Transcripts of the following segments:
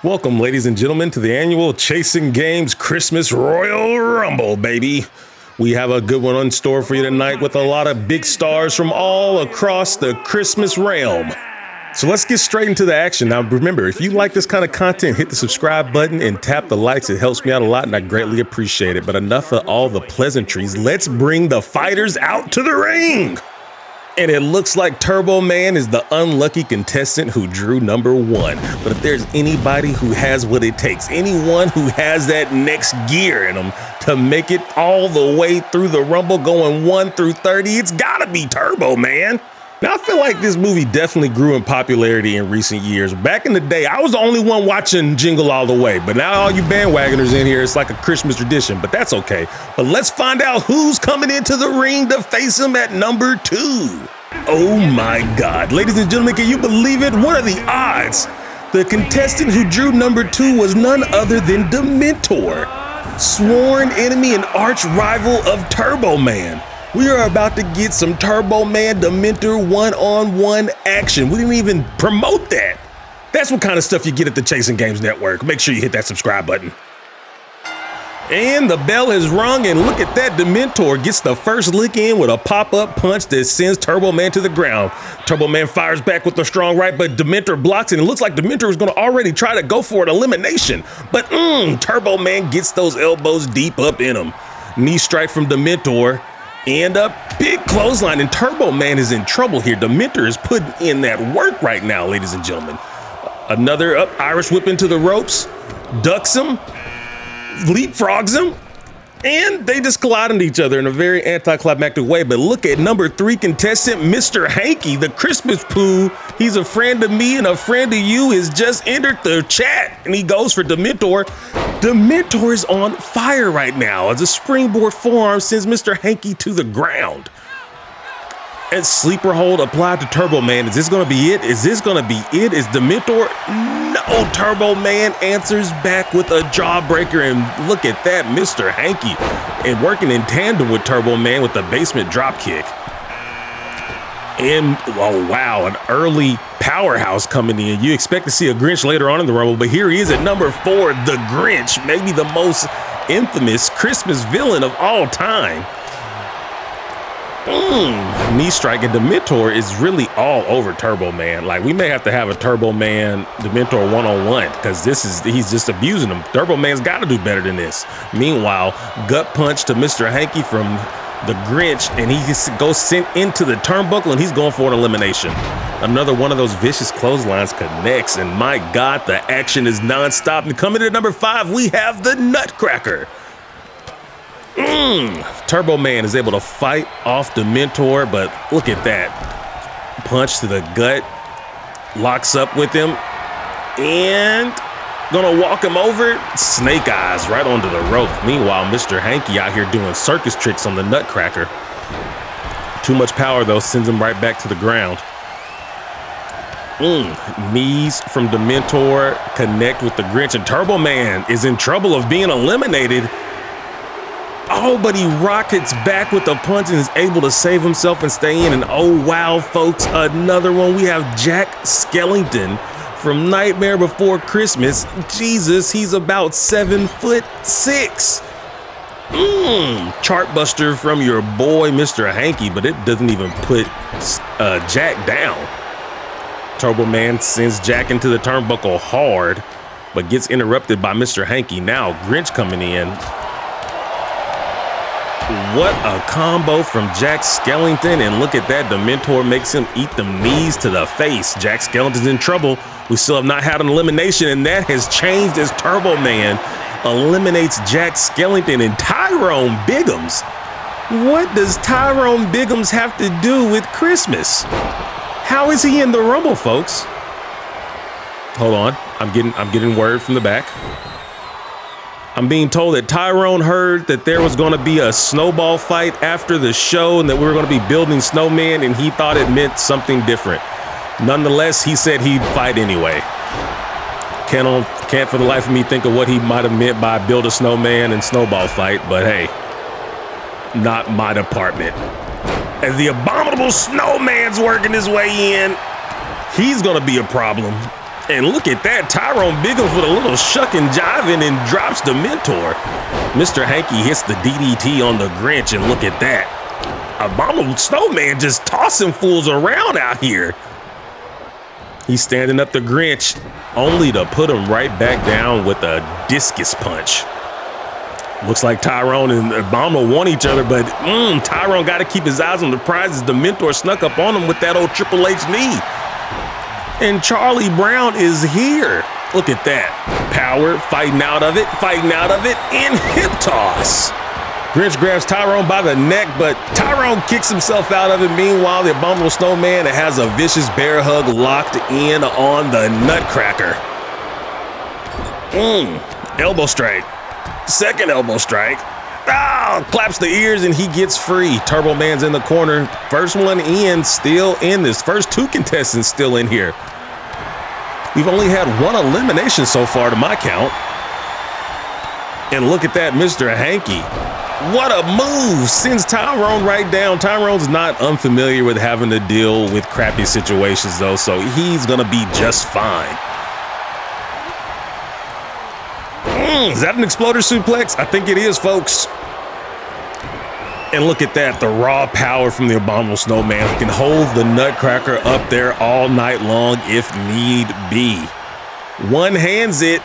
Welcome, ladies and gentlemen, to the annual Chasing Games Christmas Royal Rumble, baby. We have a good one in store for you tonight with a lot of big stars from all across the Christmas realm. So let's get straight into the action. Now, remember, if you like this kind of content, hit the subscribe button and tap the likes. It helps me out a lot, and I greatly appreciate it. But enough of all the pleasantries. Let's bring the fighters out to the ring. And it looks like Turbo Man is the unlucky contestant who drew number one. But if there's anybody who has what it takes, anyone who has that next gear in them to make it all the way through the Rumble going 1 through 30, it's gotta be Turbo Man. Now, I feel like this movie definitely grew in popularity in recent years. Back in the day, I was the only one watching Jingle All the Way, but now all you bandwagoners in here, it's like a Christmas tradition, but that's okay. But let's find out who's coming into the ring to face him at number 2. Oh my God, ladies and gentlemen, can you believe it? What are the odds? The contestant who drew number 2 was none other than Dementor, sworn enemy and arch rival of Turbo Man. We are about to get some Turbo Man Dementor one-on-one action. We didn't even promote that. That's what kind of stuff you get at the Chasing Games Network. Make sure you hit that subscribe button. And the bell has rung, and look at that. Dementor gets the first lick in with a pop-up punch that sends Turbo Man to the ground. Turbo Man fires back with a strong right, but Dementor blocks it. And it looks like Dementor is going to already try to go for an elimination. But Turbo Man gets those elbows deep up in him. Knee strike from Dementor. And a big clothesline, and Turbo Man is in trouble here. Dementor is putting in that work right now, ladies and gentlemen. Another Irish whip into the ropes, ducks him, leapfrogs him, and they just collide into each other in a very anticlimactic way. But look at number 3 contestant, Mr. Hanky, the Christmas Pooh. He's a friend of me and a friend of you, has just entered the chat, and he goes for Dementor. Dementor is on fire right now as a springboard forearm sends Mr. Hanky to the ground. And sleeper hold applied to Turbo Man. Is this gonna be it? Is this gonna be it? Is Dementor? No, Turbo Man answers back with a jawbreaker, and look at that, Mr. Hanky. And working in tandem with Turbo Man with the basement drop kick. And, oh wow, an early powerhouse coming in. You expect to see a Grinch later on in the Rumble, but here he is at number 4, the Grinch, maybe the most infamous Christmas villain of all time. Knee strike, and Dementor is really all over Turbo Man. Like, we may have to have a Turbo Man Dementor one-on-one, because he's just abusing him. Turbo Man's got to do better than this. Meanwhile, gut punch to Mr. Hanky from the Grinch, and he goes sent into the turnbuckle, and he's going for an elimination. Another one of those vicious clotheslines connects, and my God, the action is nonstop. And coming to number 5, we have the Nutcracker. Turbo Man is able to fight off Dementor, but look at that. Punch to the gut, locks up with him, and gonna walk him over. Snake eyes right onto the rope. Meanwhile, Mr. Hanky out here doing circus tricks on the Nutcracker. Too much power, though, sends him right back to the ground. Knees from Dementor connect with the Grinch, and Turbo Man is in trouble of being eliminated. Oh, but he rockets back with a punch and is able to save himself and stay in. And oh, wow, folks, another one. We have Jack Skellington from Nightmare Before Christmas. Jesus, he's about 7'6". Chartbuster from your boy, Mr. Hanky, but it doesn't even put Jack down. Turbo Man sends Jack into the turnbuckle hard, but gets interrupted by Mr. Hanky. Now Grinch coming in. What a combo from Jack Skellington, and look at that, Dementor makes him eat them knees to the face. Jack Skellington's in trouble. We still have not had an elimination, and that has changed as Turbo Man eliminates Jack Skellington and Tyrone Biggums. What does Tyrone Biggums have to do with Christmas? How is he in the Rumble, folks? Hold on, I'm getting word from the back. I'm being told that Tyrone heard that there was going to be a snowball fight after the show and that we were going to be building snowmen, and he thought it meant something different. Nonetheless, he said he'd fight anyway. Can't for the life of me think of what he might have meant by build a snowman and snowball fight, but hey, not my department. As the abominable snowman's working his way in, he's going to be a problem. And look at that, Tyrone Biggums with a little shucking jiving and drops the Mentor. Mr. Hanky hits the DDT on the Grinch, and look at that. Abominable Snowman just tossing fools around out here. He's standing up the Grinch, only to put him right back down with a discus punch. Looks like Tyrone and Abominable want each other, but Tyrone got to keep his eyes on the prize as the Mentor snuck up on him with that old Triple H knee. And Charlie Brown is here. Look at that. Power, fighting out of it, and hip toss. Grinch grabs Tyrone by the neck, but Tyrone kicks himself out of it. Meanwhile, the Abominable Snowman has a vicious bear hug locked in on the Nutcracker. Elbow strike. Second elbow strike. Claps the ears and he gets free. Turbo Man's in the corner. First one in, still in this. First two contestants still in here. We've only had one elimination so far to my count. And look at that, Mr. Hanky. What a move. Sends Tyrone right down. Tyrone's not unfamiliar with having to deal with crappy situations though, so he's gonna be just fine. Is that an exploder suplex? I think it is, folks. And look at that, the raw power from the Abominable Snowman. He can hold the Nutcracker up there all night long if need be. One hands it,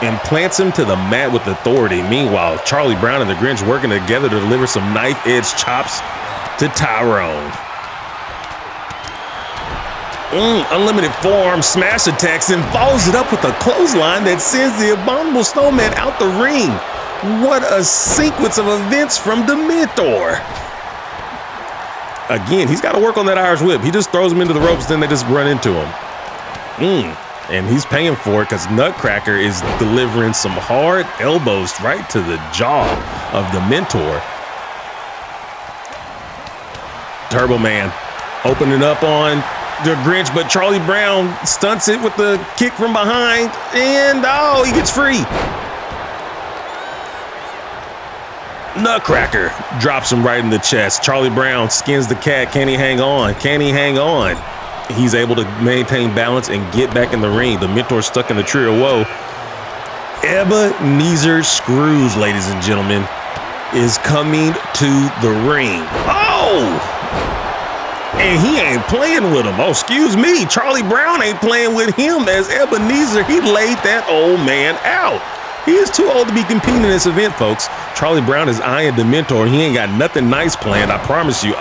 and plants him to the mat with authority. Meanwhile, Charlie Brown and the Grinch working together to deliver some knife-edge chops to Tyrone. Unlimited forearm smash attacks and follows it up with a clothesline that sends the Abominable Snowman out the ring. What a sequence of events from Dementor. Again, he's got to work on that Irish whip. He just throws him into the ropes, then they just run into him. And he's paying for it because Nutcracker is delivering some hard elbows right to the jaw of Dementor. Turbo Man opening up on the Grinch, but Charlie Brown stunts it with the kick from behind, and he gets free. Nutcracker drops him right in the chest. Charlie Brown skins the cat. Can he hang on? Can he hang on? He's able to maintain balance and get back in the ring. The Mentor stuck in the tree of woe. Ebenezer Screws, ladies and gentlemen, is coming to the ring. And he ain't playing with him. Excuse me. Charlie Brown ain't playing with him as Ebenezer. He laid that old man out. He is too old to be competing in this event, folks. Charlie Brown is eyeing Dementor. He ain't got nothing nice planned, I promise you.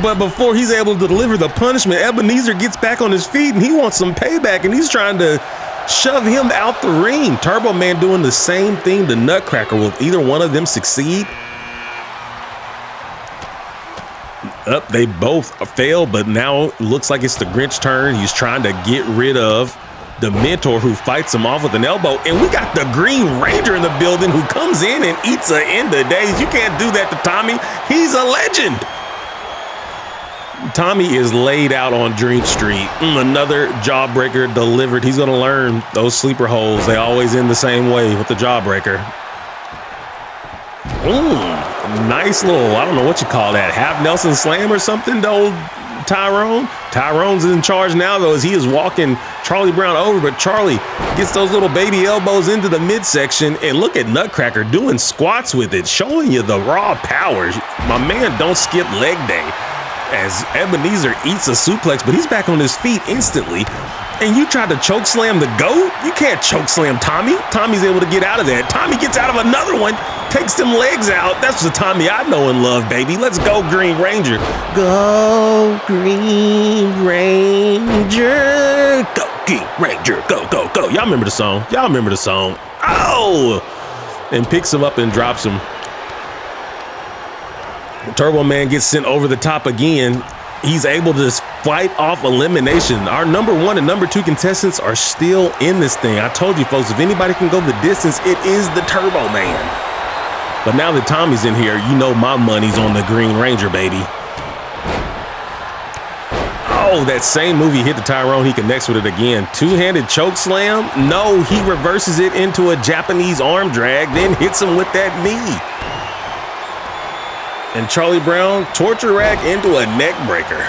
But before he's able to deliver the punishment, Ebenezer gets back on his feet and he wants some payback, and he's trying to shove him out the ring. Turbo Man doing the same thing to Nutcracker. Will either one of them succeed? They both fail, but now it looks like it's the Grinch turn. He's trying to get rid of the Mentor, who fights him off with an elbow. And we got the Green Ranger in the building who comes in and eats an end of days. You can't do that to Tommy. He's a legend. Tommy is laid out on Dream Street. Another jawbreaker delivered. He's going to learn those sleeper holds. They always end the same way with the jawbreaker. Nice little, I don't know what you call that, half Nelson slam or something to old Tyrone. Tyrone's in charge now, though, as he is walking Charlie Brown over, but Charlie gets those little baby elbows into the midsection, and look at Nutcracker doing squats with it, showing you the raw power. My man don't skip leg day, as Ebenezer eats a suplex, but he's back on his feet instantly. And you tried to choke slam the GOAT? You can't choke slam Tommy. Tommy's able to get out of that. Tommy gets out of another one, takes them legs out. That's the Tommy I know and love, baby. Let's go, Green Ranger. Go, Green Ranger. Go, Green Ranger. Go, go, go. Y'all remember the song? Y'all remember the song? And picks him up and drops him. Turbo Man gets sent over the top again. He's able to fight off elimination. Our number 1 and number 2 contestants are still in this thing. I told you folks, if anybody can go the distance, it is the Turbo Man. But now that Tommy's in here, you know my money's on the Green Ranger, baby. That same move he hit the Tyrone, he connects with it again. Two-handed choke slam? No, he reverses it into a Japanese arm drag, then hits him with that knee. And Charlie Brown torture rack into a neck breaker.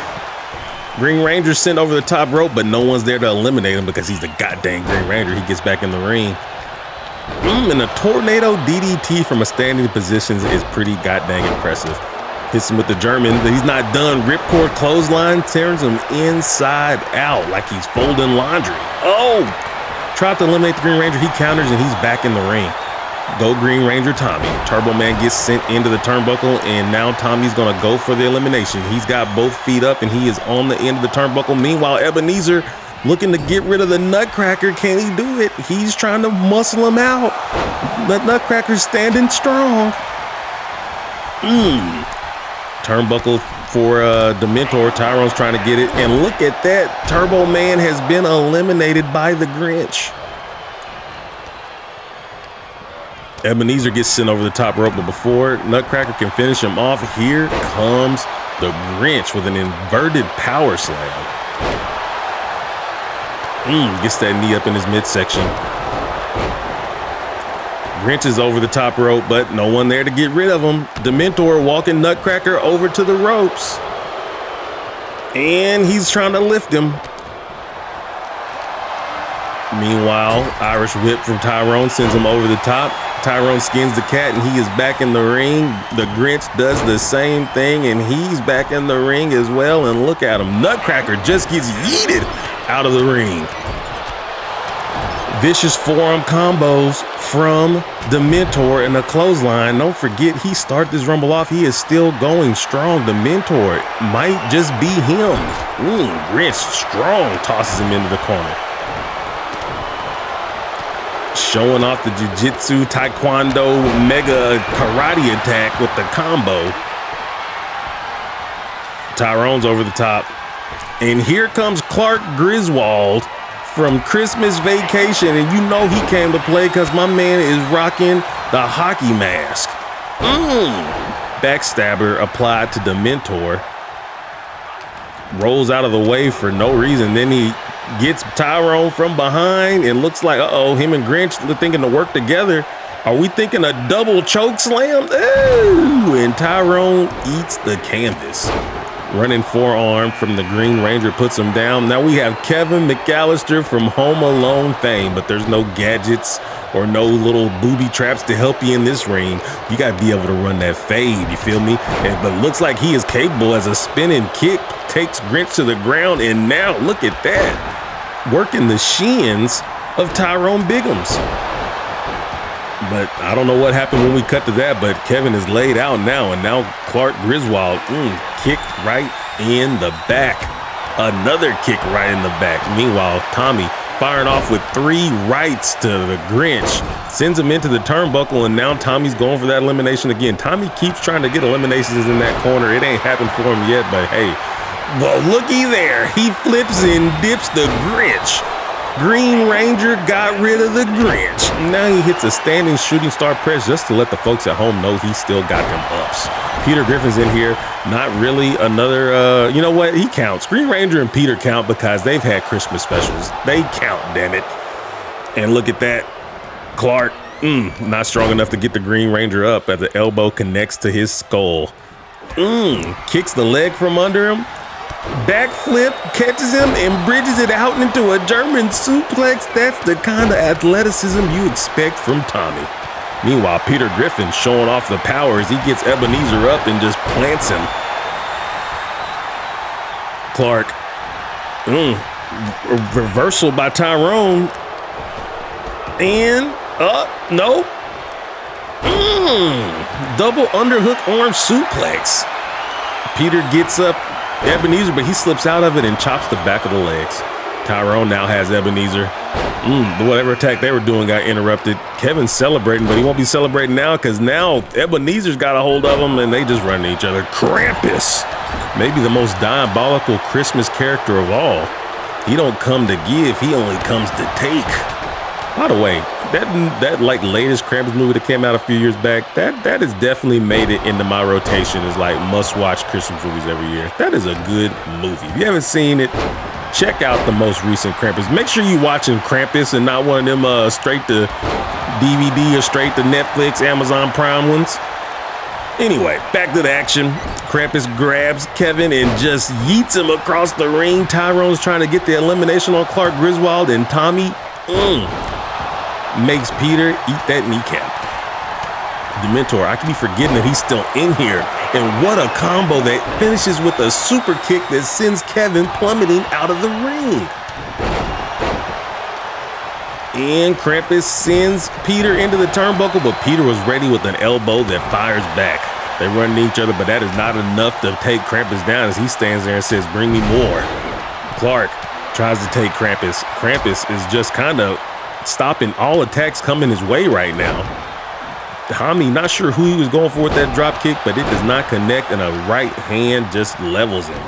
Green Ranger sent over the top rope, but no one's there to eliminate him because he's the goddamn Green Ranger. He gets back in the ring. And a tornado DDT from a standing position is pretty goddamn impressive. Hits him with the German. He's not done. Ripcord clothesline turns him inside out like he's folding laundry. Oh! Tried to eliminate the Green Ranger. He counters and he's back in the ring. Go Green Ranger Tommy. Turbo Man gets sent into the turnbuckle, and now Tommy's going to go for the elimination. He's got both feet up, and he is on the end of the turnbuckle. Meanwhile, Ebenezer looking to get rid of the Nutcracker. Can he do it? He's trying to muscle him out. The Nutcracker's standing strong. Turnbuckle for Dementor. Tyrone's trying to get it. And look at that. Turbo Man has been eliminated by the Grinch. Ebenezer gets sent over the top rope, but before Nutcracker can finish him off, here comes the Grinch with an inverted power slam. Gets that knee up in his midsection. Grinch is over the top rope, but no one there to get rid of him. Dementor walking Nutcracker over to the ropes. And he's trying to lift him. Meanwhile, Irish whip from Tyrone sends him over the top. Tyrone skins the cat and he is back in the ring. The Grinch does the same thing and he's back in the ring as well. And look at him. Nutcracker just gets yeeted out of the ring. Vicious forearm combos from Dementor and a clothesline. Don't forget, he started this Rumble off. He is still going strong. Dementor might just be him. Grinch strong tosses him into the corner. Showing off the jiu-jitsu, taekwondo, mega karate attack with the combo. Tyrone's over the top. And here comes Clark Griswold from Christmas Vacation. And you know he came to play because my man is rocking the hockey mask. Backstabber applied to Dementor. Rolls out of the way for no reason. Then he gets Tyrone from behind and looks like, him and Grinch thinking to work together. Are we thinking a double choke slam? Ooh, and Tyrone eats the canvas. Running forearm from the Green Ranger puts him down. Now we have Kevin McAllister from Home Alone fame, but there's no gadgets or no little booby traps to help you in this ring. You got to be able to run that fade, you feel me? But looks like he is capable as a spinning kick takes Grinch to the ground, and now look at that. Working the shins of Tyrone Biggums. But I don't know what happened when we cut to that, but Kevin is laid out now, and now Clark Griswold kicked right in the back. Another kick right in the back. Meanwhile, Tommy firing off with 3 rights to the Grinch. Sends him into the turnbuckle, and now Tommy's going for that elimination again. Tommy keeps trying to get eliminations in that corner. It ain't happened for him yet, but hey. Well, looky there. He flips and dips the Grinch. Green Ranger got rid of the Grinch. Now he hits a standing shooting star press just to let the folks at home know he still got them ups. Peter Griffin's in here. Not really another, you know what? He counts. Green Ranger and Peter count because they've had Christmas specials. They count, damn it. And look at that. Clark, not strong enough to get the Green Ranger up as the elbow connects to his skull. Kicks the leg from under him. Backflip, catches him and bridges it out into a German suplex. That's the kind of athleticism you expect from Tommy. Meanwhile, Peter Griffin showing off the power as he gets Ebenezer up and just plants him. Clark, reversal by Tyrone. And, nope. Double underhook arm suplex. Peter gets up Ebenezer, but he slips out of it and chops the back of the legs. Tyrone now has Ebenezer. Whatever attack they were doing got interrupted. Kevin's celebrating, but he won't be celebrating now because now Ebenezer's got a hold of him and they just run into each other. Krampus, maybe the most diabolical Christmas character of all. He don't come to give, he only comes to take. By the way, that like latest Krampus movie that came out a few years back, that has definitely made it into my rotation as like must-watch Christmas movies every year. That is a good movie. If you haven't seen it, check out the most recent Krampus. Make sure you watching Krampus and not one of them straight to DVD or straight to Netflix, Amazon Prime ones. Anyway, back to the action. Krampus grabs Kevin and just yeets him across the ring. Tyrone's trying to get the elimination on Clark Griswold, and Tommy makes Peter eat that kneecap. Dementor, I could be forgetting that he's still in here. And what a combo that finishes with a super kick that sends Kevin plummeting out of the ring. And Krampus sends Peter into the turnbuckle, but Peter was ready with an elbow that fires back. They run into each other, but that is not enough to take Krampus down as he stands there and says, "Bring me more." Clark tries to take Krampus. Krampus is just kind of stopping all attacks coming his way right now. Tommy, not sure who he was going for with that drop kick, but it does not connect, and a right hand just levels him.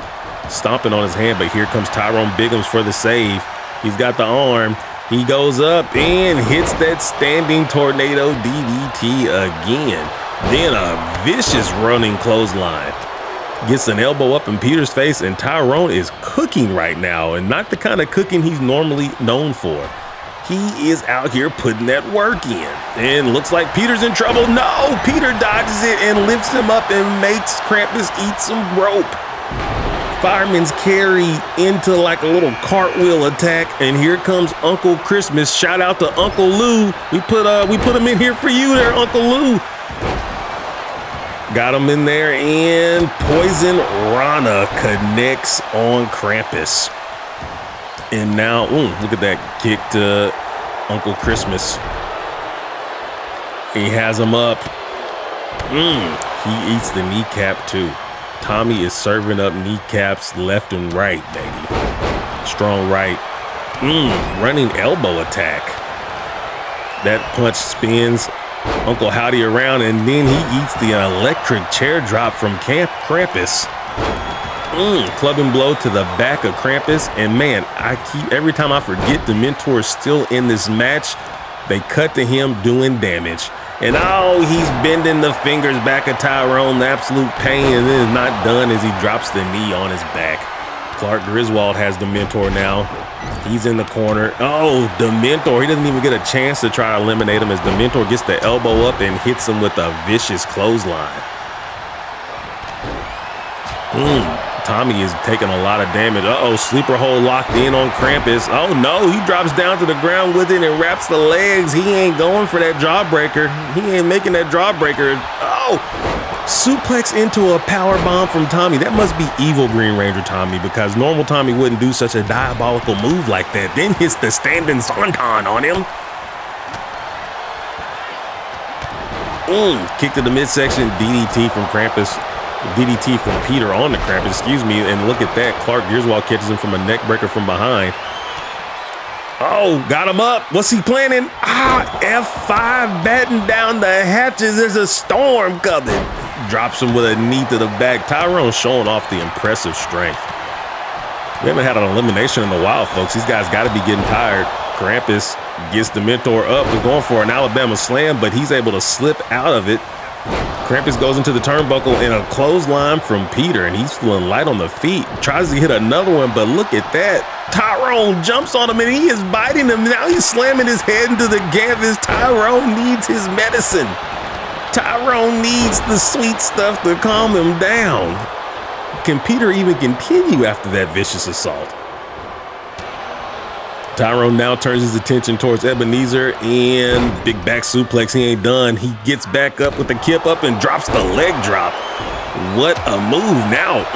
Stomping on his hand, but here comes Tyrone Biggums for the save. He's got the arm. He goes up and hits that standing tornado DDT again. Then a vicious running clothesline. Gets an elbow up in Peter's face, and Tyrone is cooking right now, and not the kind of cooking he's normally known for. He is out here putting that work in. And looks like Peter's in trouble. No! Peter dodges it and lifts him up and makes Krampus eat some rope. Fireman's carry into like a little cartwheel attack, and here comes Uncle Christmas. Shout out to Uncle Lou. We put him in here for you there, Uncle Lou. Got him in there, and Poison Rana connects on Krampus. And now, look at that kick to Uncle Christmas. He has him up. He eats the kneecap too. Tommy is serving up kneecaps left and right, baby. Strong right. Running elbow attack. That punch spins Uncle Howdy around, and then he eats the electric chair drop from Krampus. Clubbing blow to the back of Krampus, and man, every time I forget the Mentor is still in this match, they cut to him doing damage. And he's bending the fingers back of Tyrone, the absolute pain, and it is not done as he drops the knee on his back. Clark Griswold has the Mentor now. He's in the corner. The Mentor, he doesn't even get a chance to try to eliminate him as the Mentor gets the elbow up and hits him with a vicious clothesline. Tommy is taking a lot of damage. Sleeper hold locked in on Krampus. Oh no, he drops down to the ground with it and wraps the legs. He ain't going for that jawbreaker. He ain't making that jawbreaker. Suplex into a power bomb from Tommy. That must be evil Green Ranger Tommy, because normal Tommy wouldn't do such a diabolical move like that. Then hits the standing senton on him. Kick to the midsection, DDT from Krampus. DDT from Peter on the Krampus, and look at that. Clark Griswold catches him from a neck breaker from behind. Got him up. What's he planning? F5, batting down the hatches. There's a storm coming. Drops him with a knee to the back. Tyrone showing off the impressive strength. We haven't had an elimination in a while, folks. These guys got to be getting tired. Krampus gets the Mentor up. We're going for an Alabama slam, but he's able to slip out of it. Krampus goes into the turnbuckle in a clothesline from Peter, and he's feeling light on the feet. Tries to hit another one, but look at that. Tyrone jumps on him, and he is biting him. Now he's slamming his head into the canvas. Tyrone needs his medicine. Tyrone needs the sweet stuff to calm him down. Can Peter even continue after that vicious assault? Tyrone now turns his attention towards Ebenezer, and big back suplex. He ain't done. He gets back up with the kip up and drops the leg drop. What a move now.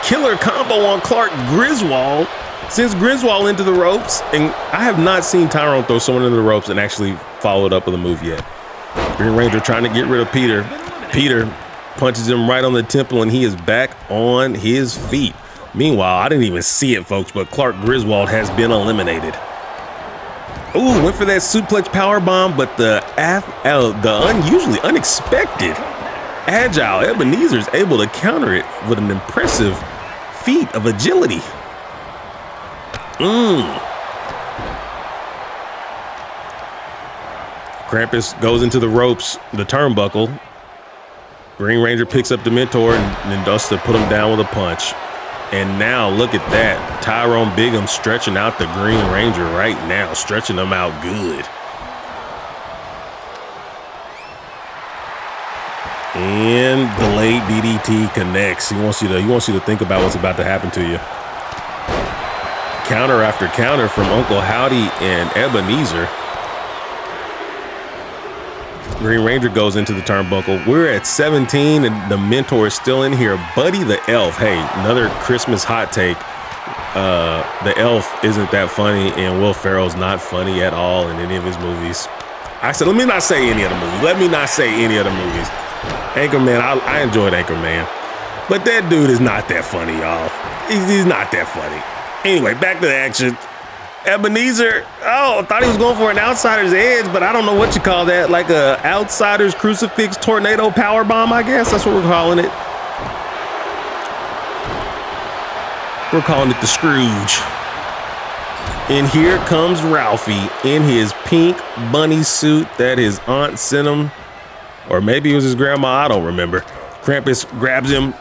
Killer combo on Clark Griswold. Sends Griswold into the ropes, and I have not seen Tyrone throw someone into the ropes and actually follow it up with a move yet. Green Ranger trying to get rid of Peter. Peter punches him right on the temple, and he is back on his feet. Meanwhile, I didn't even see it, folks, but Clark Griswold has been eliminated. Went for that suplex powerbomb, but the unusually unexpected agile Ebenezer is able to counter it with an impressive feat of agility. Krampus goes into the ropes, the turnbuckle. Green Ranger picks up the Mentor and does to put him down with a punch. And now look at that. Tyrone Biggums stretching out the Green Ranger right now, stretching him out good. And delayed DDT connects. He wants you to think about what's about to happen to you. Counter after counter from Uncle Howdy and Ebenezer. Green Ranger goes into the turnbuckle. We're at 17 and the mentor is still in here. Buddy the Elf. Hey, another Christmas hot take. The Elf isn't that funny, and Will Ferrell's not funny at all in any of his movies. I said, let me not say any of the movies. Anchorman, I enjoyed Anchorman. But that dude is not that funny, y'all. He's not that funny. Anyway, back to the action. Ebenezer, I thought he was going for an outsider's edge, but I don't know what you call that. Like a outsider's crucifix tornado power bomb, I guess. That's what we're calling it. We're calling it the Scrooge. And here comes Ralphie in his pink bunny suit that his aunt sent him. Or maybe it was his grandma, I don't remember. Krampus grabs him.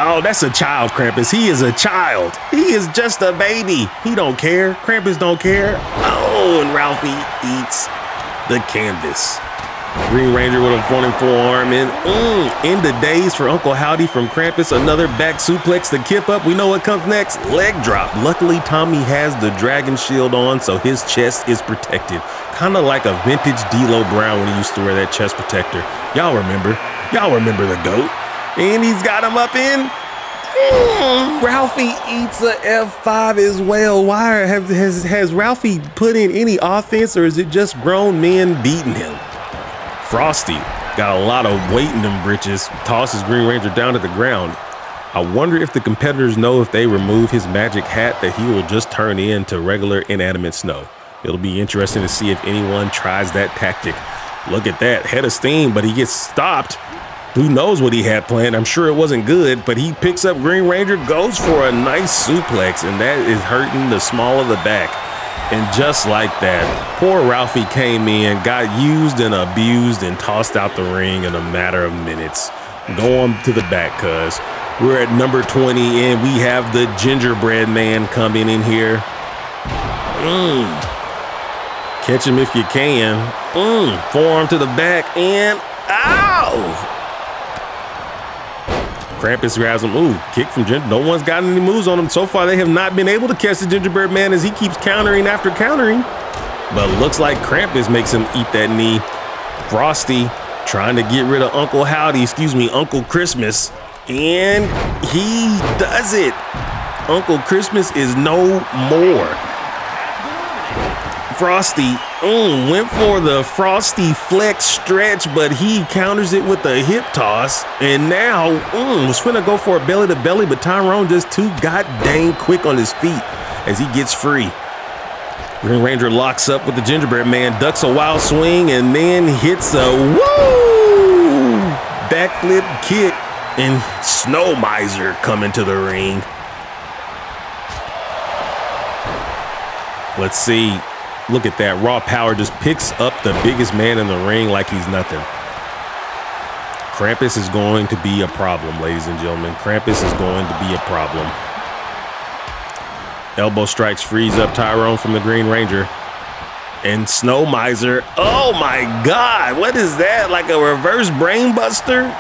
Oh, that's a child, Krampus. He is a child. He is just a baby. He don't care. Krampus don't care. Oh, and Ralphie eats the canvas. Green Ranger with a running forearm in. End of days for Uncle Howdy from Krampus. Another back suplex to Kip up. We know what comes next. Leg drop. Luckily, Tommy has the dragon shield on, so his chest is protected. Kind of like a vintage D'Lo Brown when he used to wear that chest protector. Y'all remember the GOAT. And he's got him up in. Ralphie eats a F5 as well. Why has Ralphie put in any offense, or is it just grown men beating him? Frosty got a lot of weight in them britches. Tosses Green Ranger down to the ground. I wonder if the competitors know if they remove his magic hat that he will just turn into regular inanimate snow. It'll be interesting to see if anyone tries that tactic. Look at that, head of steam, but he gets stopped. Who knows what he had planned? I'm sure it wasn't good, but he picks up Green Ranger, goes for a nice suplex, and that is hurting the small of the back. And just like that, poor Ralphie came in, got used and abused and tossed out the ring in a matter of minutes. Go on to the back, cuz. We're at number 20, and we have the gingerbread man coming in here. Catch him if you can. Forearm to the back, and ow! Krampus grabs him. Kick from Ginger. No one's gotten any moves on him. So far, they have not been able to catch the gingerbread man as he keeps countering after countering. But looks like Krampus makes him eat that knee. Frosty trying to get rid of Uncle Christmas. And he does it. Uncle Christmas is no more. Frosty went for the Frosty flex stretch, but he counters it with a hip toss. And now was finna go for a belly to belly, but Tyrone just too goddamn quick on his feet as he gets free. Green Ranger locks up with the gingerbread man, ducks a wild swing, and then hits a backflip kick, and Snow Miser coming to the ring. Let's see. Look at that. Raw Power just picks up the biggest man in the ring like he's nothing. Krampus is going to be a problem, ladies and gentlemen. Krampus is going to be a problem. Elbow strikes frees up Tyrone from the Green Ranger. And Snow Miser. Oh my God. What is that? Like a reverse brain buster?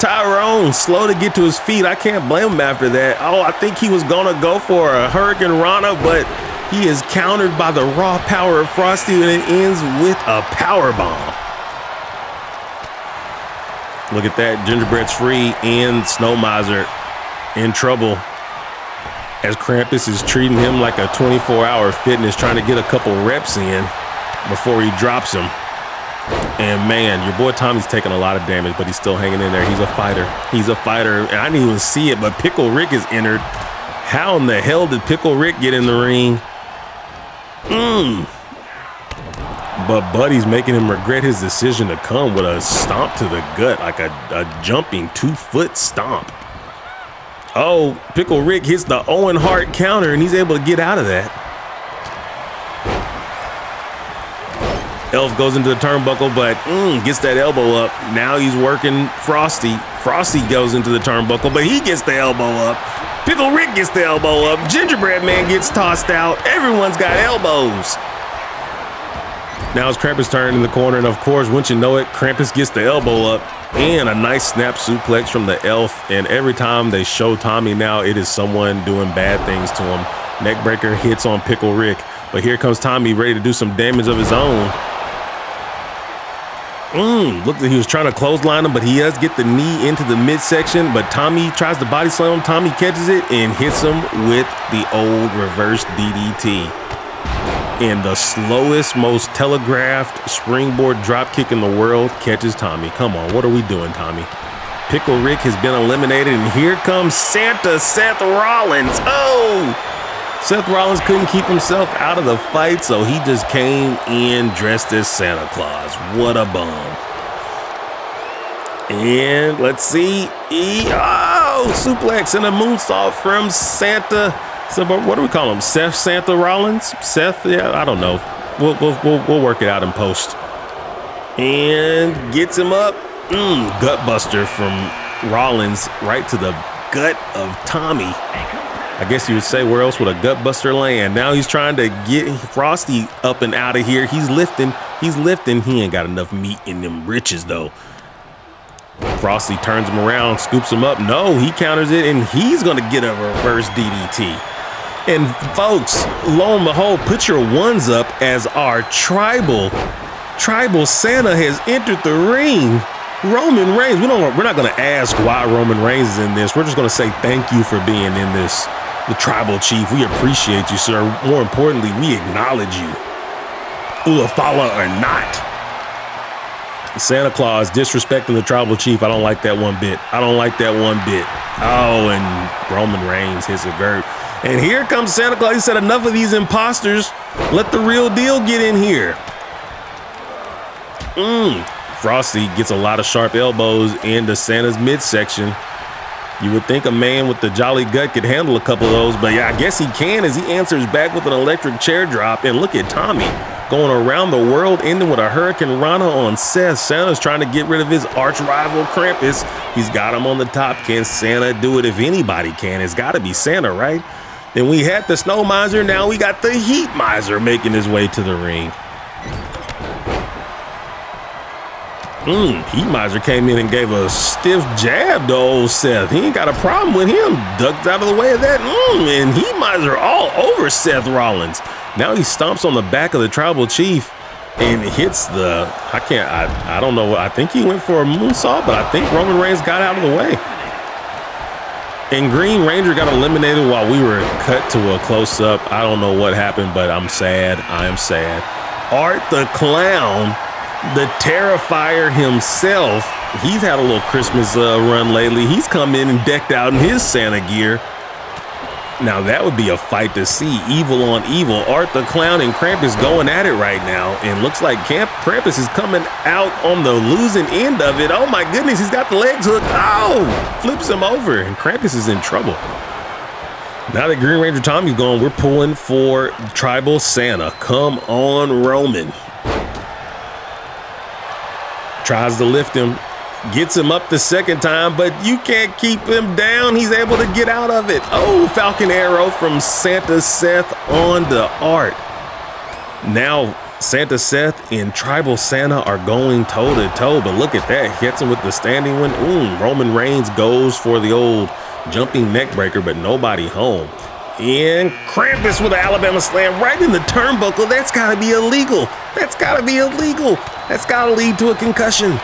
Tyrone slow to get to his feet. I can't blame him after that. I think he was going to go for a Hurricane Rana, but he is countered by the raw power of Frosty, and it ends with a power bomb. Look at that. Gingerbread's free, and Snow Miser in trouble as Krampus is treating him like a 24-hour fitness, trying to get a couple reps in before he drops him. And man, your boy Tommy's taking a lot of damage, but he's still hanging in there. He's a fighter. And I didn't even see it, but Pickle Rick is entered. How in the hell did Pickle Rick get in the ring? But Buddy's making him regret his decision to come with a stomp to the gut, like a jumping 2-foot stomp. Oh, Pickle Rick hits the Owen Hart counter, and he's able to get out of that. Elf goes into the turnbuckle, but gets that elbow up. Now he's working Frosty. Frosty goes into the turnbuckle, but he gets the elbow up. Pickle Rick gets the elbow up. Gingerbread Man gets tossed out. Everyone's got elbows. Now it's Krampus' turn in the corner, and of course, once you know it, Krampus gets the elbow up. And a nice snap suplex from the Elf. And every time they show Tommy now, it is someone doing bad things to him. Neckbreaker hits on Pickle Rick. But here comes Tommy ready to do some damage of his own. Looked like he was trying to clothesline him, but he does get the knee into the midsection. But Tommy tries to body slam him. Tommy catches it and hits him with the old reverse DDT. And the slowest, most telegraphed springboard drop kick in the world catches Tommy. Come on, what are we doing, Tommy? Pickle Rick has been eliminated, and here comes Santa Seth Rollins. Oh! Seth Rollins couldn't keep himself out of the fight, so he just came in dressed as Santa Claus. What a bum. And let's see. Suplex and a moonsault from Santa. So what do we call him? Seth Santa Rollins? Seth? Yeah, I don't know. We'll work it out in post. And gets him up. Gut buster from Rollins right to the gut of Tommy. I guess you would say, where else would a gut buster land? Now he's trying to get Frosty up and out of here. He's lifting. He ain't got enough meat in them britches, though. Frosty turns him around, scoops him up. No, he counters it, and he's going to get a reverse DDT. And folks, lo and behold, put your ones up as our tribal Santa has entered the ring. Roman Reigns. We're not going to ask why Roman Reigns is in this. We're just going to say thank you for being in this. The tribal chief, we appreciate you, sir. More importantly, we acknowledge you. Ulafala or not. Santa Claus disrespecting the tribal chief. I don't like that one bit. Oh, and Roman Reigns hits a vert. And here comes Santa Claus. He said, enough of these imposters. Let the real deal get in here. Frosty gets a lot of sharp elbows into Santa's midsection. You would think a man with the jolly gut could handle a couple of those, but yeah, I guess he can as he answers back with an electric chair drop. And look at Tommy going around the world, ending with a Hurricane Rana on Seth. Santa's trying to get rid of his arch rival Krampus. He's got him on the top. Can Santa do it? If anybody can, it's got to be Santa, right? Then we had the Snow Miser. Now we got the Heat Miser making his way to the ring. Heat Miser came in and gave a stiff jab to old Seth. He ain't got a problem with him. Ducked out of the way of that. And Heat Miser all over Seth Rollins. Now he stomps on the back of the tribal chief and hits the, I don't know. I think he went for a moonsault, but I think Roman Reigns got out of the way. And Green Ranger got eliminated while we were cut to a close-up. I don't know what happened, but I'm sad. I am sad. Art the Clown, the Terrifier himself, he's had a little Christmas run lately. He's come in and decked out in his Santa gear. Now that would be a fight to see. Evil on evil. Art the Clown and Krampus going at it right now. And looks like Krampus is coming out on the losing end of it. Oh my goodness, he's got the legs hooked. Oh, flips him over. And Krampus is in trouble. Now that Green Ranger Tommy's gone, we're pulling for Tribal Santa. Come on, Roman. Tries to lift him. Gets him up the second time, but you can't keep him down. He's able to get out of it. Oh, Falcon Arrow from Santa Seth on the Art. Now, Santa Seth and Tribal Santa are going toe-to-toe, but look at that. Hits him with the standing one. Roman Reigns goes for the old jumping neck breaker, but nobody home. And Krampus with an Alabama slam right in the turnbuckle. That's got to be illegal. That's got to be illegal. That's got to lead to a concussion.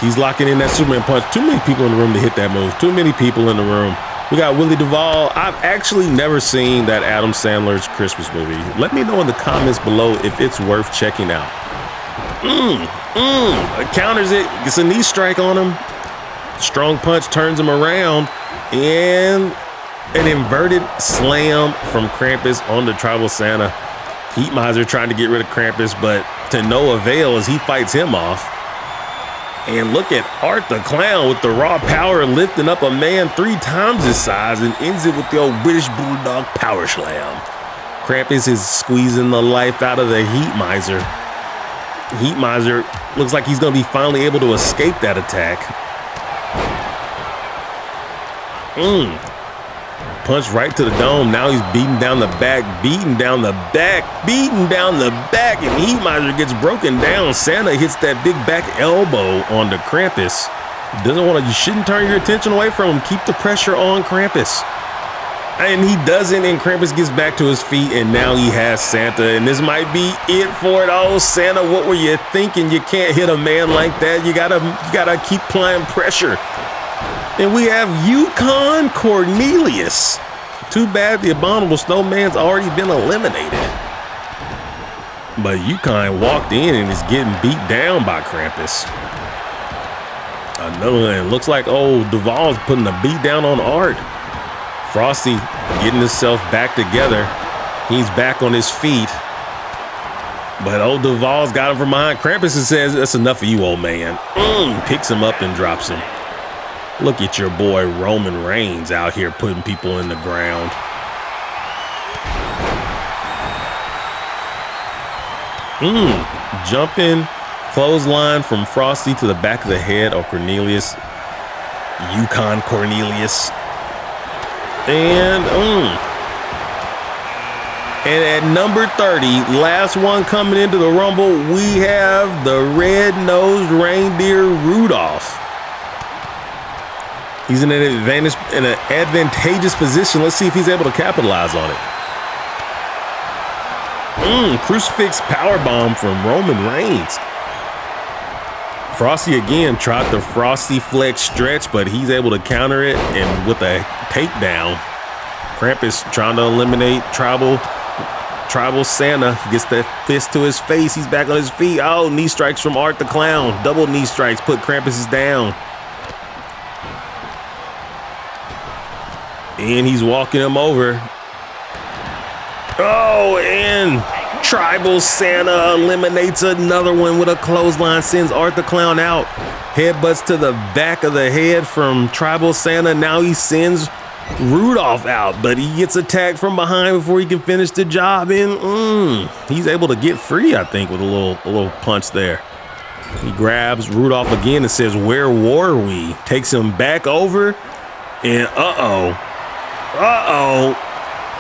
He's locking in that Superman punch. Too many people in the room to hit that move. Too many people in the room. We got Willie Duvall. I've actually never seen that Adam Sandler's Christmas movie. Let me know in the comments below if it's worth checking out. Counters it. Gets a knee strike on him. Strong punch turns him around. And an inverted slam from Krampus on the Tribal Santa. Heat Miser trying to get rid of Krampus, but to no avail as he fights him off. And look at Art the Clown with the raw power lifting up a man 3 times his size and ends it with the old British Bulldog power slam. Krampus is squeezing the life out of the Heat Miser. Heat Miser looks like he's going to be finally able to escape that attack. punch right to the dome. Now he's beating down the back, beating down the back, beating down the back, and Ebenezer gets broken down. Santa hits that big back elbow on the Krampus. You shouldn't turn your attention away from him. Keep the pressure on Krampus. And he doesn't, and Krampus gets back to his feet, and now he has Santa, and this might be it for it. Oh, Santa, what were you thinking? You can't hit a man like that. You gotta keep applying pressure. And we have Yukon Cornelius. Too bad the Abominable Snowman's already been eliminated. But Yukon walked in and is getting beat down by Krampus. Another one. Looks like old Duval's putting a beat down on Art. Frosty getting himself back together. He's back on his feet. But old Duval's got him from behind. Krampus says, "That's enough of you, old man." Picks him up and drops him. Look at your boy Roman Reigns out here putting people in the ground. Jumping clothesline from Frosty to the back of the head of Cornelius. Yukon Cornelius. And at number 30, last one coming into the Rumble, we have the red-nosed reindeer Rudolph. He's in an advantageous position. Let's see if he's able to capitalize on it. Crucifix powerbomb from Roman Reigns. Frosty again tried the Frosty Flex stretch, but he's able to counter it and with a takedown. Krampus trying to eliminate Tribal Santa. He gets that fist to his face. He's back on his feet. Oh, knee strikes from Art the Clown. Double knee strikes put Krampus down. And he's walking him over. Oh, and Tribal Santa eliminates another one with a clothesline, sends Art the Clown out. Headbutts to the back of the head from Tribal Santa. Now he sends Rudolph out, but he gets attacked from behind before he can finish the job. And he's able to get free, I think, with a little punch there. He grabs Rudolph again and says, "Where were we?" Takes him back over, and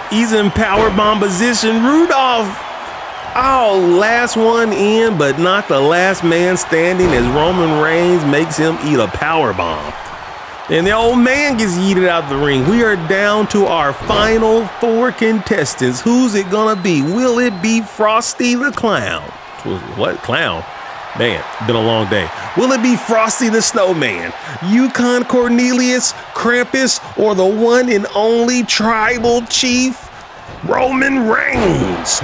he's in powerbomb position. Rudolph. Oh, last one in, but not the last man standing as Roman Reigns makes him eat a powerbomb. And the old man gets yeeted out the ring. We are down to our final 4 contestants. Who's it gonna be? Will it be Frosty the Clown? What clown? Man, been a long day. Will it be Frosty the Snowman, Yukon Cornelius, Krampus, or the one and only Tribal Chief, Roman Reigns?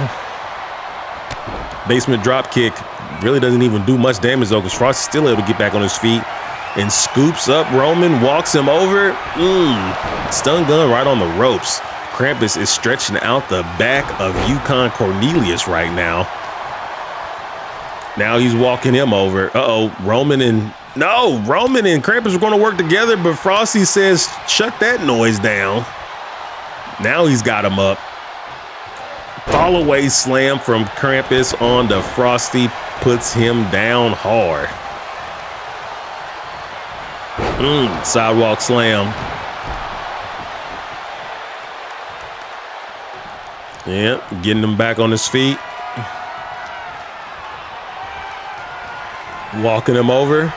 Basement drop kick really doesn't even do much damage though, because Frosty's still able to get back on his feet and scoops up Roman, walks him over. Stun gun right on the ropes. Krampus is stretching out the back of Yukon Cornelius right now. Now he's walking him over. Roman and Krampus are going to work together, but Frosty says, "Shut that noise down." Now he's got him up. Fall away slam from Krampus on to Frosty puts him down hard. Sidewalk slam. Yeah, getting him back on his feet. Walking him over.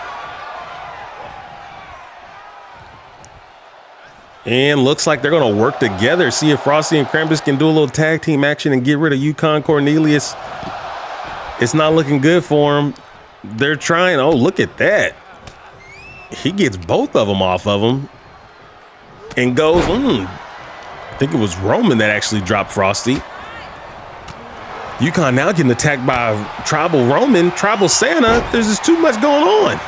And looks like they're going to work together. See if Frosty and Krampus can do a little tag team action and get rid of Yukon Cornelius. It's not looking good for him. They're trying. Oh, look at that. He gets both of them off of him and goes, I think it was Roman that actually dropped Frosty. Yukon now getting attacked by Tribal Roman, Tribal Santa. There's just too much going on.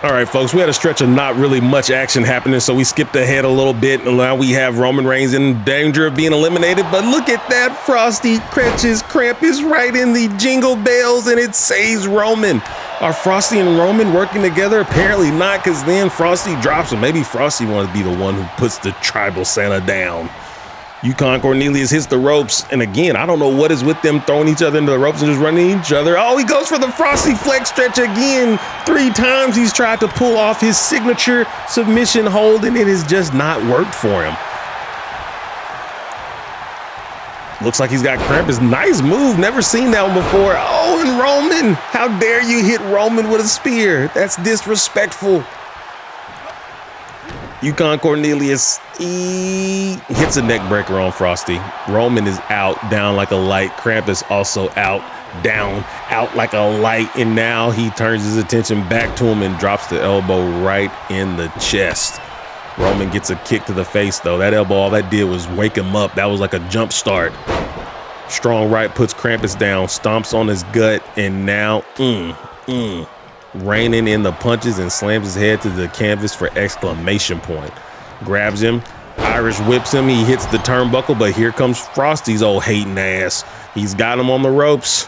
All right, folks, we had a stretch of not really much action happening, so we skipped ahead a little bit, and now we have Roman Reigns in danger of being eliminated. But look at that, Frosty catches Krampus right in the jingle bells, and it saves Roman. Are Frosty and Roman working together? Apparently not, because then Frosty drops him. Maybe Frosty wanted to be the one who puts the Tribal Santa down. Yukon Cornelius hits the ropes, and again, I don't know what is with them throwing each other into the ropes and just running each other. Oh, he goes for the Frosty Flex stretch again. 3 times he's tried to pull off his signature submission hold, and it has just not worked for him. Looks like he's got Krampus. Nice move. Never seen that one before. Oh, and Roman. How dare you hit Roman with a spear? That's disrespectful. Yukon Cornelius, he hits a neck breaker on Frosty. Roman is out, down like a light. Krampus also out, down, out like a light. And now he turns his attention back to him and drops the elbow right in the chest. Roman gets a kick to the face, though. That elbow, all that did was wake him up. That was like a jump start. Strong right puts Krampus down, stomps on his gut, and now, reining in the punches and slams his head to the canvas for exclamation point. Grabs him, Irish whips him, he hits the turnbuckle, but here comes Frosty's old hating ass. He's got him on the ropes,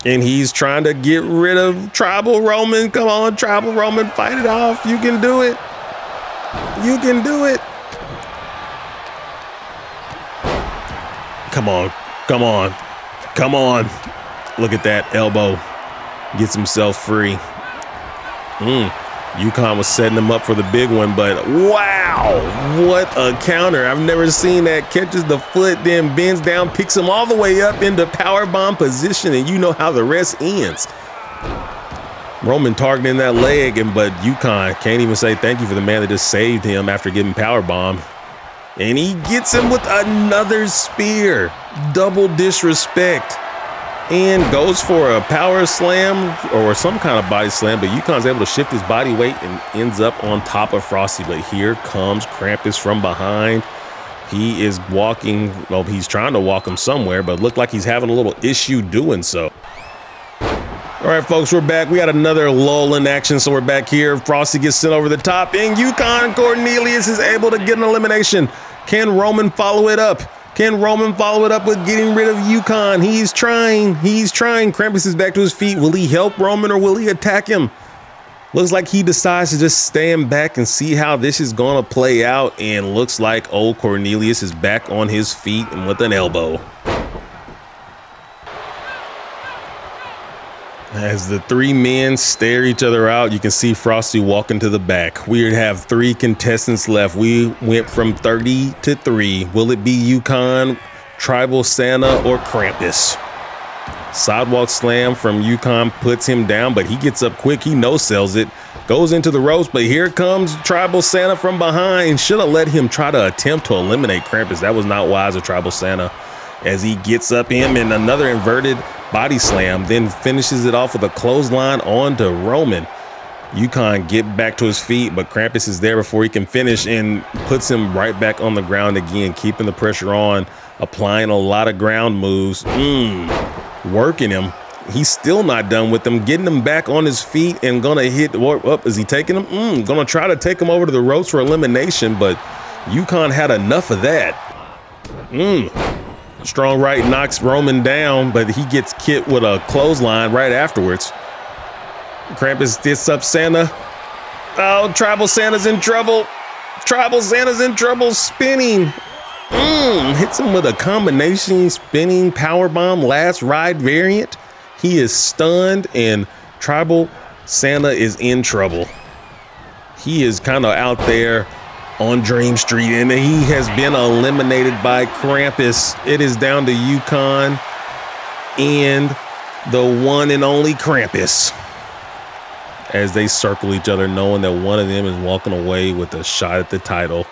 and he's trying to get rid of Tribal Roman. Come on, Tribal Roman, fight it off. You can do it. You can do it. Come on, come on, come on. Look at that elbow. Gets himself free. Yukon was setting him up for the big one, but wow, what a counter. I've never seen that. Catches the foot, then bends down, picks him all the way up into powerbomb position, and you know how the rest ends. Roman targeting that leg, but Yukon can't even say thank you for the man that just saved him after getting powerbombed. And he gets him with another spear. Double disrespect. And goes for a power slam or some kind of body slam, but Yukon's able to shift his body weight and ends up on top of Frosty. But here comes Krampus from behind. He is walking, well, he's trying to walk him somewhere, but looked like he's having a little issue doing so. All right, folks, we're back. We had another lull in action, so we're back here. Frosty gets sent over the top, and Yukon Cornelius is able to get an elimination. Can Roman follow it up? Can Roman follow it up with getting rid of Yukon? He's trying. He's trying. Krampus is back to his feet. Will he help Roman or will he attack him? Looks like he decides to just stand back and see how this is going to play out. And looks like old Cornelius is back on his feet and with an elbow. As the 3 men stare each other out, you can see Frosty walking to the back. We have 3 contestants left. We went from 30 to 3. Will it be Yukon, Tribal Santa, or Krampus? Sidewalk slam from Yukon puts him down, but he gets up quick. He no-sells it. Goes into the ropes, but here comes Tribal Santa from behind. Should have let him try to attempt to eliminate Krampus. That was not wise of Tribal Santa. As he gets up him in another inverted body slam, then finishes it off with a clothesline onto Roman. Yukon get back to his feet, but Krampus is there before he can finish and puts him right back on the ground again, keeping the pressure on, applying a lot of ground moves, working him. He's still not done with him, getting him back on his feet and gonna hit, is he taking him? Gonna try to take him over to the ropes for elimination, but Yukon had enough of that. Strong right knocks Roman down, but he gets hit with a clothesline right afterwards. Krampus gets up Santa. Oh, Tribal Santa's in trouble. Tribal Santa's in trouble, spinning. Hits him with a combination spinning powerbomb last ride variant. He is stunned, and Tribal Santa is in trouble. He is kind of out there on Dream Street, and he has been eliminated by Krampus. It is down to Yukon and the one and only Krampus as they circle each other, knowing that one of them is walking away with a shot at the title.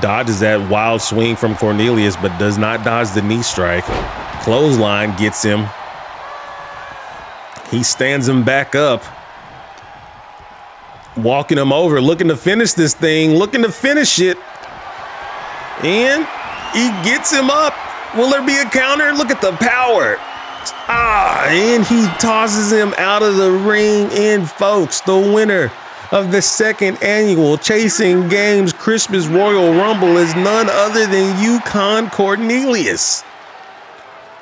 Dodges that wild swing from Cornelius, but does not dodge the knee strike. Clothesline gets him. He stands him back up, walking him over, looking to finish this thing, looking to finish it. And he gets him up. Will there be a counter? Look at the power. And he tosses him out of the ring. And folks, the winner of the 2nd annual Chasing Games Christmas Royal Rumble is none other than Yukon Cornelius.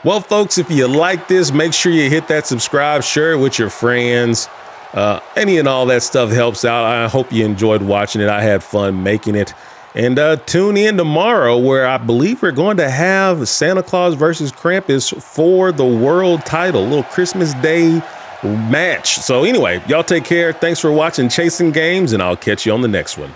Well, folks, if you like this, make sure you hit that subscribe, share it with your friends. Any and all that stuff helps out. I hope you enjoyed watching it. I had fun making it. And tune in tomorrow where I believe we're going to have Santa Claus versus Krampus for the world title, a little Christmas Day match. So anyway, y'all take care. Thanks for watching Chasing Games, and I'll catch you on the next one.